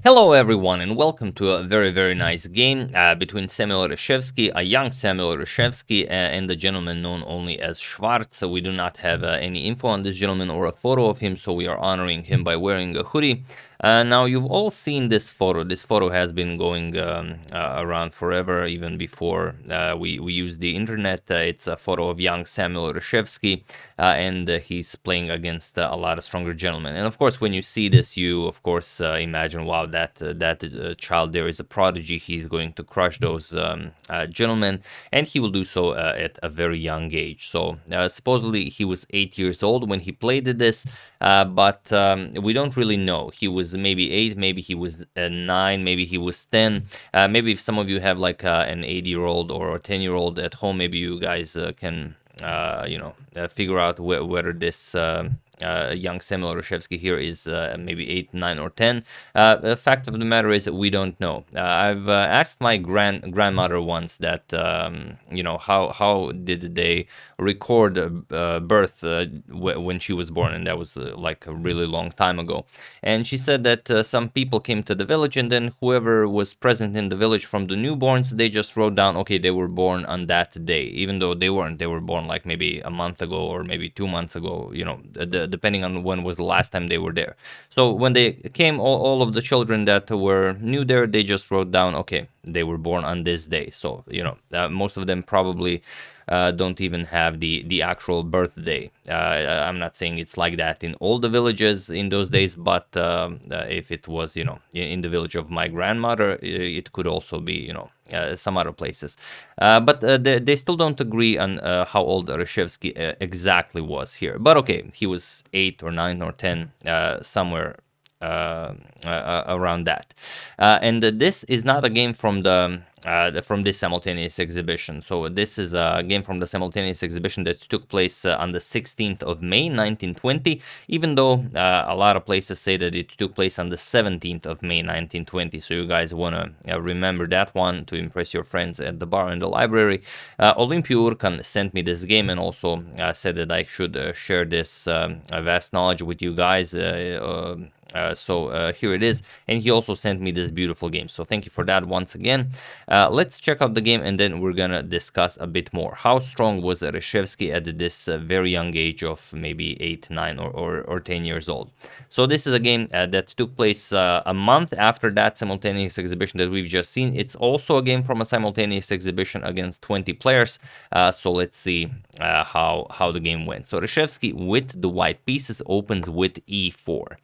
Hello everyone and welcome to a very nice game between Samuel Reshevsky, a young Samuel Reshevsky, and the gentleman known only as Schwarz. So we do not have any info on this gentleman or a photo of him, so we are honoring him by wearing a hoodie. Now you've all seen this photo. This photo has been going around forever, even before we used the internet. It's a photo of young Samuel Reshevsky, and he's playing against a lot of stronger gentlemen. And of course, when you see this, you of course imagine, wow, that child there is a prodigy. He's going to crush those gentlemen, and he will do so at a very young age. So supposedly he was 8 years old when he played this, but we don't really know. He was maybe 8, maybe he was 9, maybe he was 10. Maybe if some of you have like an 8-year-old or a 10-year-old at home, maybe you guys can figure out whether this young Samuel Reshevsky here is maybe 8, 9, or 10. The fact of the matter is that we don't know. I've asked my grandmother once that how did they record birth when she was born, and that was like a really long time ago. And she said that some people came to the village, and then whoever was present in the village from the newborns, they just wrote down, okay, they were born on that day, even though they weren't. They were born like maybe a month ago or maybe 2 months ago, depending on when was the last time they were there. So when they came, all of the children that were new there, they just wrote down, okay, they were born on this day. So most of them probably don't even have the actual birthday. I'm not saying it's like that in all the villages in those days, but if it was in the village of my grandmother, it could also be some other places. But they still don't agree on how old Reshevsky exactly was here. But okay, he was 8 or 9 or 10, somewhere around that. And this is not a game from this simultaneous exhibition. So this is a game from the simultaneous exhibition that took place on the 16th of May 1920, even though a lot of places say that it took place on the 17th of May 1920. So you guys want to remember that one to impress your friends at the bar in the library. Urkan sent me this game and also said that I should share this vast knowledge with you guys. So here it is, and he also sent me this beautiful game, so thank you for that once again. Let's check out the game, and then we're gonna discuss a bit more. How strong was Reshevsky at this very young age of maybe 8, 9, or 10 years old? So this is a game that took place a month after that simultaneous exhibition that we've just seen. It's also a game from a simultaneous exhibition against 20 players. So let's see how the game went. So Reshevsky with the white pieces opens with e4.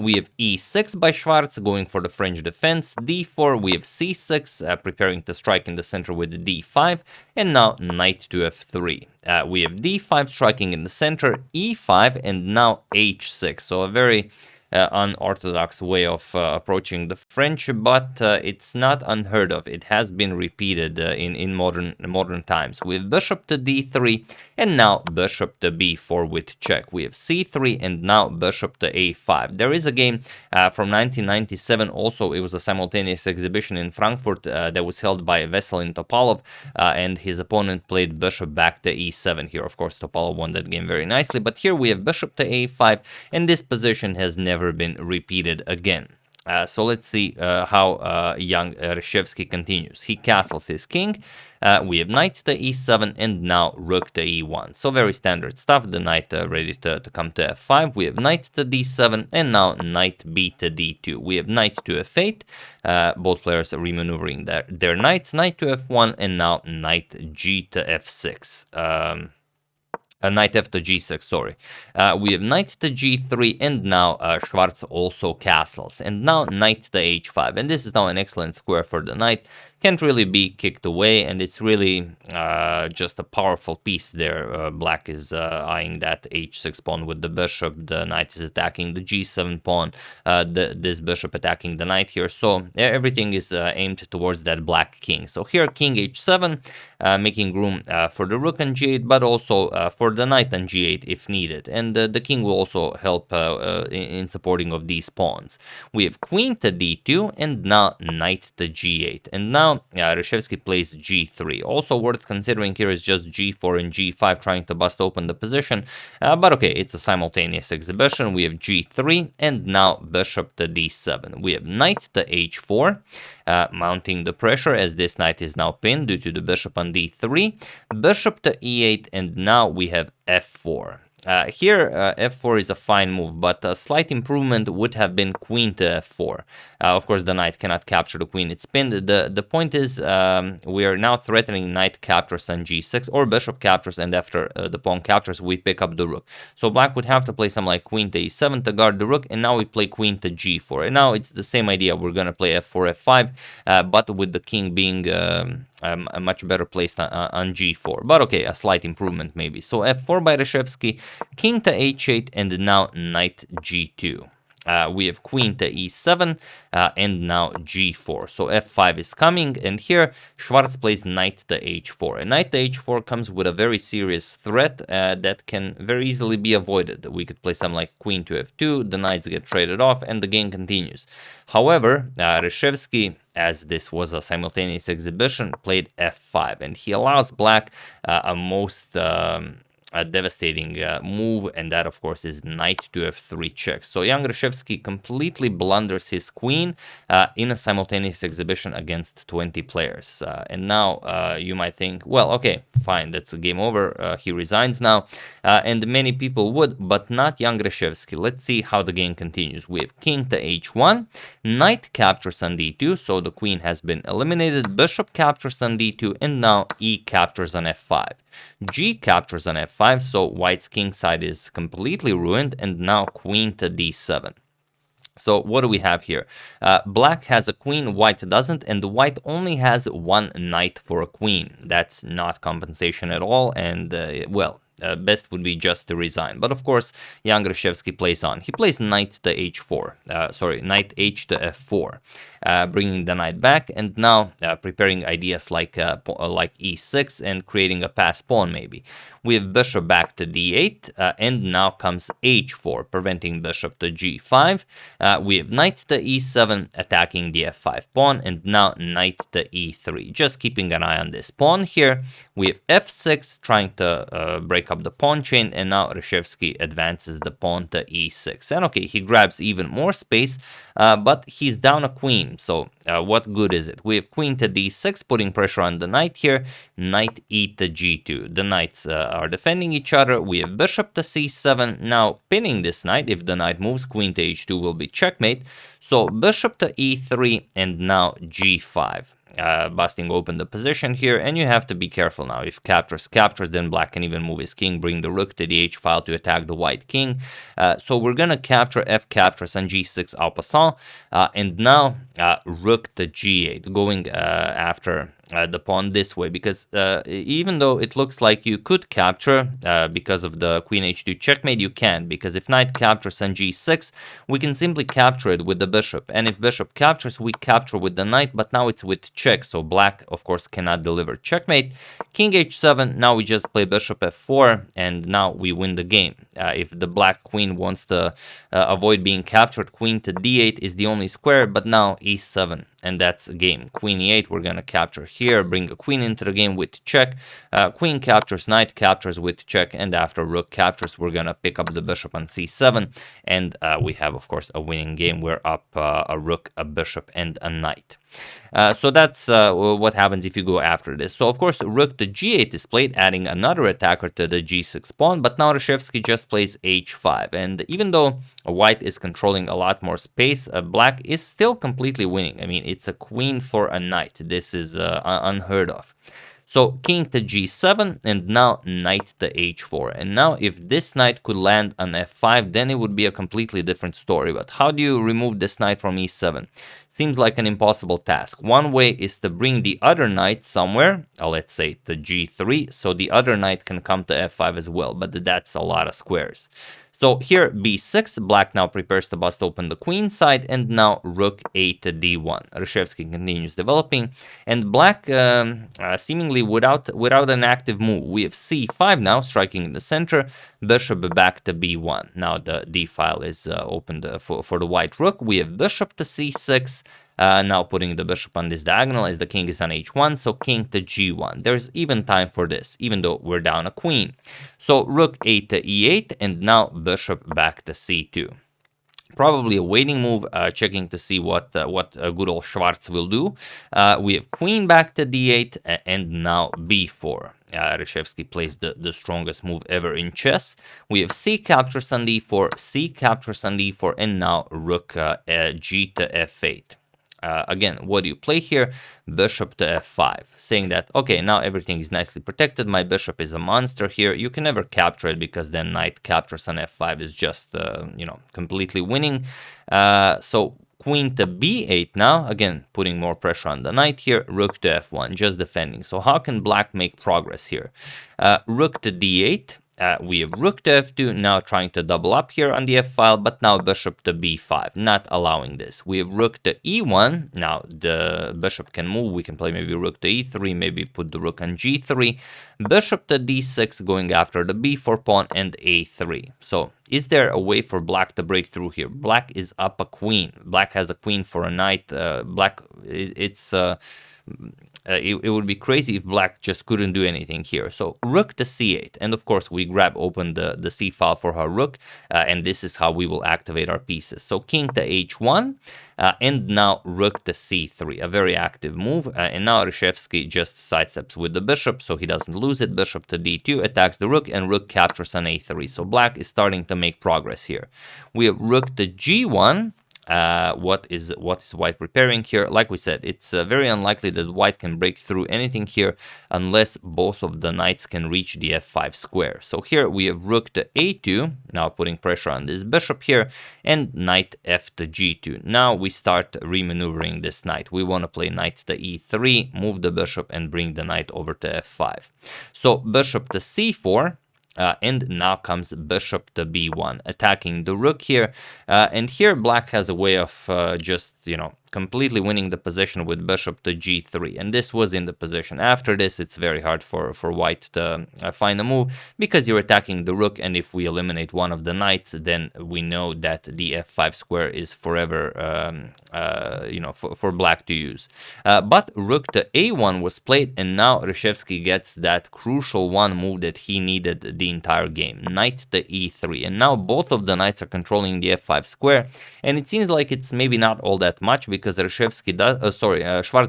We have e6 by Schwarz going for the French defense, d4, we have c6 preparing to strike in the center with d5, and now knight to f3. We have d5 striking in the center, e5, and now h6. So a very unorthodox way of approaching the French, but it's not unheard of. It has been repeated in modern times. We have bishop to d3, and now bishop to b4 with check. We have c3, and now bishop to a5. There is a game from 1997. Also, it was a simultaneous exhibition in Frankfurt that was held by Veselin Topalov, and his opponent played bishop back to e7. Here, of course, Topalov won that game very nicely, but here we have bishop to a5, and this position has never been repeated again. So let's see how young Reshevsky continues. He castles his king. We have knight to e7 and now rook to e1. So very standard stuff. The knight ready to come to f5. We have knight to d7 and now knight b to d2. We have knight to f8. Both players are remaneuvering their knights. Knight to f1 and now knight g to f6. Knight f to g6, sorry. We have knight to g3, and now Schwarz also castles. And now knight to h5. And this is now an excellent square for the knight. Can't really be kicked away, and it's really just a powerful piece there. Black is eyeing that h6 pawn with the bishop. The knight is attacking the g7 pawn. This bishop attacking the knight here. So everything is aimed towards that black king. So here king h7, making room for the rook on g8, but also for or the knight on g8 if needed, and the king will also help in supporting of these pawns. We have queen to d2, and now knight to g8, and now Reshevsky plays g3. Also worth considering here is just g4 and g5, trying to bust open the position, but okay, it's a simultaneous exhibition. We have g3, and now bishop to d7. We have knight to h4, mounting the pressure as this knight is now pinned due to the bishop on d3, bishop to e8, and now we have f4. Here, f4 is a fine move, but a slight improvement would have been queen to f4. Of course, the knight cannot capture the queen, it's pinned. The point is, we are now threatening knight captures on g6, or bishop captures, and after the pawn captures, we pick up the rook. So black would have to play something like queen to e7 to guard the rook, and now we play queen to g4. And now it's the same idea, we're going to play f4, f5, but with the king being a much better placed on g4. But okay, a slight improvement maybe. So f4 by Reshevsky, king to h8, and now knight g2. We have queen to e7, and now g4. So f5 is coming, and here Schwarz plays knight to h4. And knight to h4 comes with a very serious threat that can very easily be avoided. We could play something like queen to f2, the knights get traded off, and the game continues. However, Reshevsky, as this was a simultaneous exhibition, played f5, and he allows black a most a devastating move, and that of course is knight to f3 check. So young Reshevsky completely blunders his queen in a simultaneous exhibition against 20 players. And now you might think, well, okay, fine, that's a game over, he resigns now, and many people would, but not young Reshevsky. Let's see how the game continues. We have king to h1, knight captures on d2, so the queen has been eliminated, bishop captures on d2, and now e captures on f5. G captures on f5, so white's king side is completely ruined, and now queen to d7. So what do we have here? Black has a queen, white doesn't, and white only has one knight for a queen. That's not compensation at all, and well, best would be just to resign. But of course, young Reshevsky plays on. He plays knight to h4, knight h to f4, bringing the knight back, and now preparing ideas like e6 and creating a pass pawn maybe. We have bishop back to d8, and now comes h4, preventing bishop to g5. We have knight to e7, attacking the f5 pawn, and now knight to e3. Just keeping an eye on this pawn here. We have f6, trying to break up the pawn chain, and now Reshevsky advances the pawn to e6. And okay, he grabs even more space, but he's down a queen, so what good is it? We have queen to d6, putting pressure on the knight here, knight e to g2. The knights are defending each other. We have bishop to c7, now pinning this knight. If the knight moves, queen to h2 will be checkmate. So bishop to e3, and now g5. Busting open the position here, and you have to be careful now. If captures, then black can even move his king, bring the rook to the h file to attack the white king. So we're gonna capture f captures on g6 en passant, and now rook to g8, going after the pawn this way, because even though it looks like you could capture because of the queen h2 checkmate, you can't, because if knight captures on g6, we can simply capture it with the bishop, and if bishop captures, we capture with the knight, but now it's with check, so black of course cannot deliver checkmate. King h7, now we just play bishop f4, and now we win the game. If the black queen wants to avoid being captured, queen to d8 is the only square, but now e7, and that's a game. Queen e8, we're gonna capture here, bring a queen into the game with check. Queen captures, knight captures with check, and after rook captures, we're gonna pick up the bishop on c7, and we have of course a winning game. We're up a rook, a bishop, and a knight. So that's what happens if you go after this. So of course rook to g8 is played, adding another attacker to the g6 pawn, but now Reshevsky just plays h5, and even though white is controlling a lot more space, black is still completely winning. I mean, it's a queen for a knight. This is unheard of. So king to g7, and now knight to h4. And now if this knight could land on f5, then it would be a completely different story. But how do you remove this knight from e7? Seems like an impossible task. One way is to bring the other knight somewhere, let's say to g3, so the other knight can come to f5 as well, but that's a lot of squares. So here b6, black now prepares to bust open the queen side, and now rook a to d1. Reshevsky continues developing, and black seemingly without an active move. We have c5 now striking in the center, bishop back to b1. Now the d file is opened for the white rook. We have bishop to c6. Now putting the bishop on this diagonal as the king is on h1, so king to g1. There's even time for this, even though we're down a queen. So rook a to e8, and now bishop back to c2. Probably a waiting move, checking to see what good old Schwarz will do. We have queen back to d8, and now b4. Reshevsky plays the strongest move ever in chess. We have c captures on d4, c captures on d4, and now rook g to f8. Again, what do you play here? Bishop to f5, saying that, okay, now everything is nicely protected. My bishop is a monster here. You can never capture it because then knight captures on f5 is just, completely winning. So queen to b8 now, again, putting more pressure on the knight here. Rook to f1, just defending. So how can black make progress here? Rook to d8. We have rook to f2, now trying to double up here on the f file, but now bishop to b5, not allowing this. We have rook to e1, now the bishop can move, we can play maybe rook to e3, maybe put the rook on g3, bishop to d6, going after the b4 pawn, and a3. So is there a way for black to break through here? Black is up a queen. Black has a queen for a knight. It would be crazy if black just couldn't do anything here. So rook to c8, and of course we grab open the c file for her rook, and this is how we will activate our pieces. So king to h1, and now rook to c3, a very active move, and now Reshevsky just sidesteps with the bishop so he doesn't lose it. Bishop to d2, attacks the rook, and rook captures on a3. So black is starting to make progress here. We have rook to g1. What is white preparing here? Like we said, it's very unlikely that white can break through anything here unless both of the knights can reach the f5 square. So here we have rook to a2, now putting pressure on this bishop here, and knight f to g2. Now we start remaneuvering this knight. We want to play knight to e3, move the bishop, and bring the knight over to f5. So bishop to c4. And now comes bishop to b1, attacking the rook here. And here black has a way of just, completely winning the position with bishop to g3. And this was in the position. After this, it's very hard for white to find a move because you're attacking the rook. And if we eliminate one of the knights, then we know that the f5 square is forever, for black to use. But rook to a1 was played, and now Reshevsky gets that crucial one move that he needed the entire game, knight to e3. And now both of the knights are controlling the f5 square, and it seems like it's maybe not all that much because Schwarz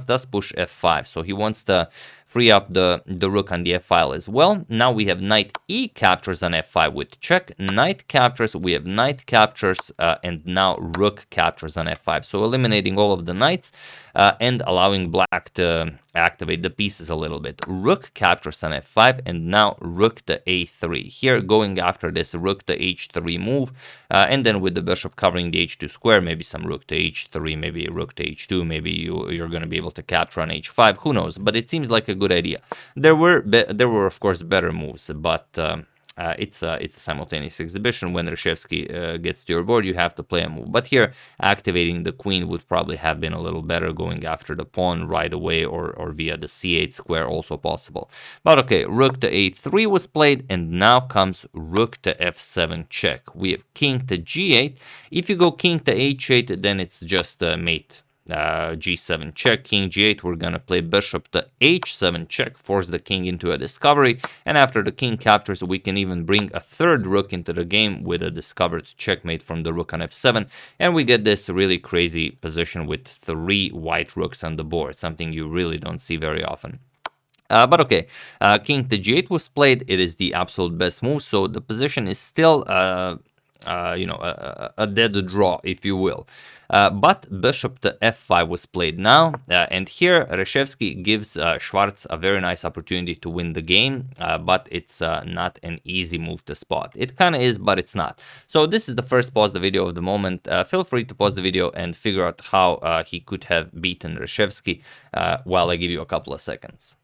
does push f5, so he wants to free up the rook on the f file as well. Now we have knight e captures on f5 with check, knight captures, we have knight captures, and now rook captures on f5. So eliminating all of the knights and allowing black to activate the pieces a little bit. Rook captures on f5, and now rook to a3. Here going after this rook to h3 move, and then with the bishop covering the h2 square, maybe some rook to h3, maybe rook to h2, maybe you're going to be able to capture on h5, who knows, but it seems like a good idea. There were of course better moves, but it's a simultaneous exhibition. When Reshevsky gets to your board, you have to play a move. But here, activating the queen would probably have been a little better, going after the pawn right away or via the c8 square, also possible. But okay, rook to a3 was played, and now comes rook to f7 check. We have king to g8. If you go king to h8, then it's just mate. G7 check, king g8, we're gonna play bishop to h7 check, force the king into a discovery, and after the king captures, we can even bring a third rook into the game with a discovered checkmate from the rook on f7, and we get this really crazy position with 3 white rooks on the board, something you really don't see very often. But okay, king to g8 was played. It is the absolute best move, so the position is still a dead draw, if you will. But bishop to f5 was played now, and here Reshevsky gives Schwarz a very nice opportunity to win the game, but it's not an easy move to spot. It kind of is, but it's not. So this is the first pause the video of the moment. Feel free to pause the video and figure out how he could have beaten Reshevsky while I give you a couple of seconds.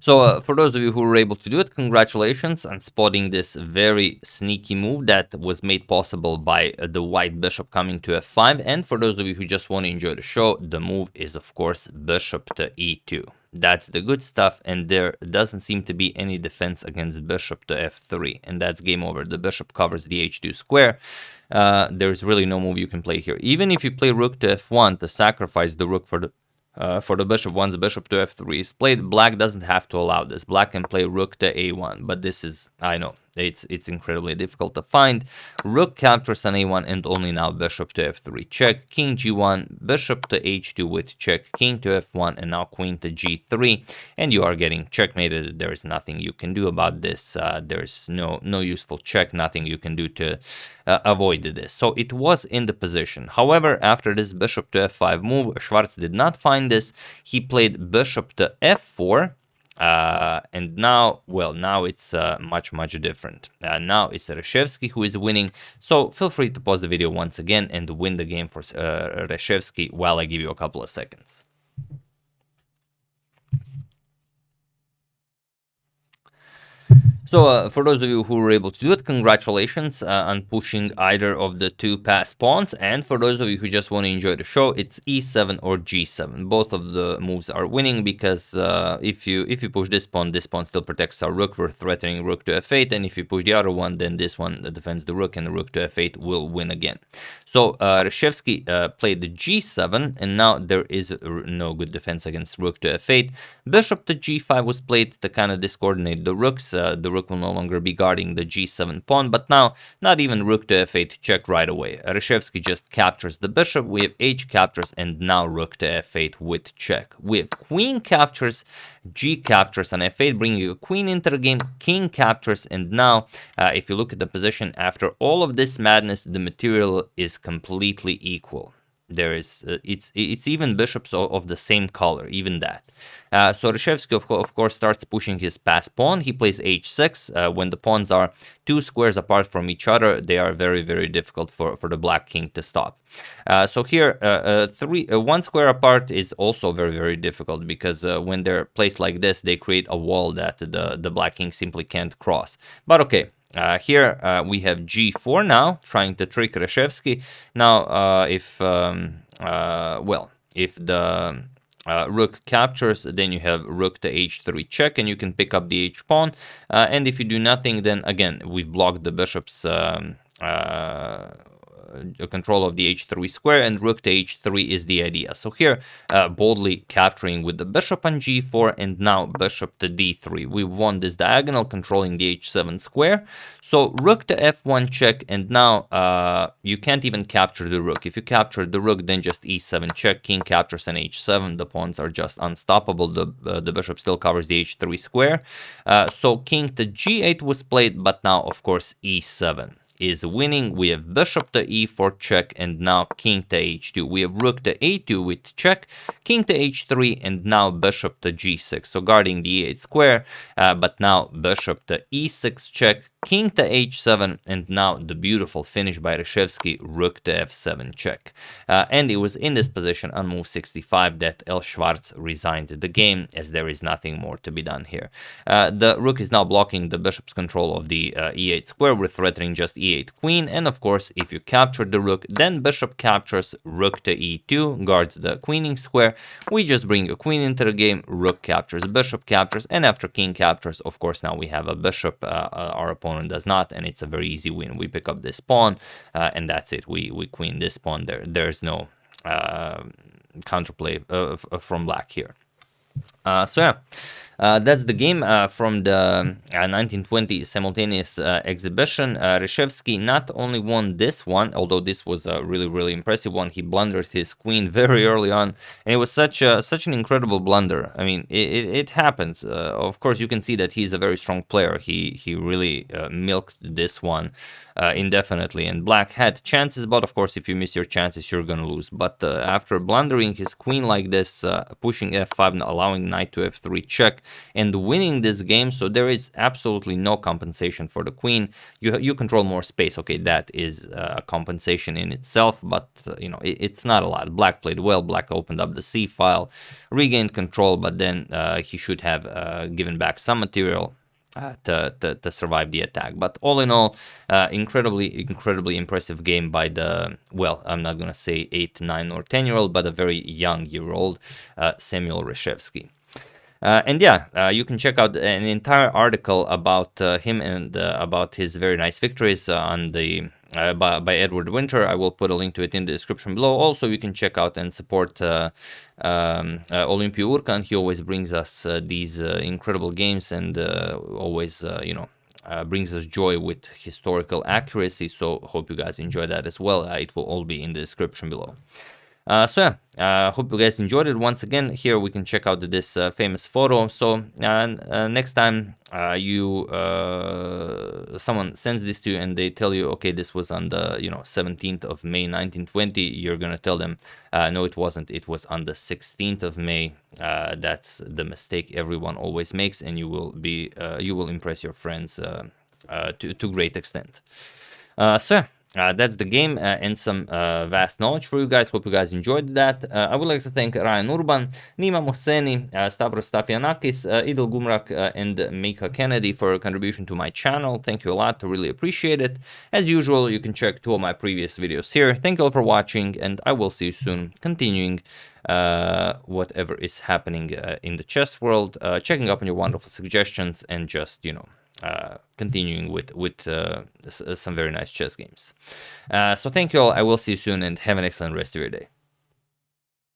So for those of you who were able to do it, congratulations on spotting this very sneaky move that was made possible by the white bishop coming to f5. And for those of you who just want to enjoy the show, the move is of course bishop to e2. That's the good stuff, and there doesn't seem to be any defense against bishop to f3, and that's game over. The bishop covers the h2 square. There's really no move you can play here. Even if you play rook to f1 to sacrifice the rook for the bishop, once the bishop to f3 is played, black doesn't have to allow this. Black can play rook to a1, but this is, I know, it's incredibly difficult to find. Rook captures on a1, and only now bishop to f3 check, king g1, bishop to h2 with check, king to f1, and now queen to g3, and you are getting checkmated. There is nothing you can do about this. There's no useful check, nothing you can do to avoid this. So it was in the position. However, after this bishop to f5 move, Schwarz did not find this. He played bishop to f4. And now, well, now it's much different. Now it's Reshevsky who is winning. So feel free to pause the video once again and win the game for Reshevsky while I give you a couple of seconds. So for those of you who were able to do it, congratulations on pushing either of the two passed pawns. And for those of you who just want to enjoy the show, it's e7 or g7. Both of the moves are winning because if you push this pawn still protects our rook. We're threatening rook to f8, and if you push the other one, then this one defends the rook, and the rook to f8 will win again. So Reshevsky played the g7, and now there is no good defense against rook to f8. Bishop to g5 was played to kind of discoordinate the rooks. The rook will no longer be guarding the g7 pawn, but now not even rook to f8 check right away. Reshevsky just captures the bishop. We have h captures, and now rook to f8 with check. We have queen captures, g captures on f8, bringing a queen into the game, king captures, and now if you look at the position after all of this madness, the material is completely equal. There is it's even bishops of the same color, even that. So Reshevsky of course starts pushing his passed pawn. He plays h6. When the pawns are 2 squares apart from each other, they are very difficult for the black king to stop. So here 1 square apart is also very difficult, because when they're placed like this, they create a wall that the black king simply can't cross. But okay. Here we have g4 now, trying to trick Reshevsky. Now, if the rook captures, then you have rook to h3 check, and you can pick up the h pawn. And if you do nothing, then again we've blocked the bishop's control of the h3 square, and rook to h3 is the idea. So here boldly capturing with the bishop on g4, and now bishop to d3. We won this diagonal, controlling the h7 square. So rook to f1 check, and now you can't even capture the rook. If you capture the rook, then just e7 check, king captures on h7. The pawns are just unstoppable. The bishop still covers the h3 square. So king to g8 was played, but now of course e7 is winning. We have bishop to e4 check, and now king to h2. We have rook to a2 with check, king to h3, and now bishop to g6. So guarding the e8 square, but now bishop to e6 check, king to h7, and now the beautiful finish by Reshevsky, rook to f7 check. And it was in this position on move 65 that Schwarz resigned the game, as there is nothing more to be done here. The rook is now blocking the bishop's control of the e8 square. We're threatening just e8 queen, and of course if you capture the rook, then bishop captures, rook to e2 guards the queening square. We just bring a queen into the game, rook captures, bishop captures, and after king captures, of course now we have a bishop. Our opponent does not, and it's a very easy win. We pick up this pawn, and that's it. We queen this pawn. There's no counterplay from black here. So yeah, that's the game from the 1920 simultaneous exhibition. Reshevsky not only won this one, although this was a really impressive one. He blundered his queen very early on, and it was such an incredible blunder. I mean, it happens. Of course, you can see that he's a very strong player. He really milked this one indefinitely, and black had chances, but of course, if you miss your chances, you're gonna lose. But after blundering his queen like this, pushing f5, allowing knight to f3 check, and winning this game. So there is absolutely no compensation for the queen. You control more space. Okay, that is a compensation in itself, but it's not a lot. Black played well. Black opened up the c file, regained control, but then he should have given back some material to survive the attack. But all in all, incredibly impressive game by the, well, I'm not gonna say 8, 9, or 10-year-old, but a very young year-old Samuel Reshevsky. And yeah, you can check out an entire article about him and about his very nice victories on the by Edward Winter. I will put a link to it in the description below. Also, you can check out and support Olympia Urkan. He always brings us these incredible games and always, brings us joy with historical accuracy. So hope you guys enjoy that as well. It will all be in the description below. So yeah, hope you guys enjoyed it. Once again, here we can check out this famous photo. So next time someone sends this to you and they tell you, okay, this was on the 17th of May 1920, you're gonna tell them, no, it wasn't. It was on the 16th of May. That's the mistake everyone always makes, and you will impress your friends to great extent. So yeah, that's the game and some vast knowledge for you guys. Hope you guys enjoyed that. I would like to thank Ryan Urban, Nima Moseni, Stavros Stafianakis, Idil Gumrak, and Mika Kennedy for a contribution to my channel. Thank you a lot. I really appreciate it. As usual, you can check 2 of my previous videos here. Thank you all for watching, and I will see you soon, continuing whatever is happening in the chess world, checking up on your wonderful suggestions, and just, continuing with some very nice chess games. So thank you all. I will see you soon, and have an excellent rest of your day.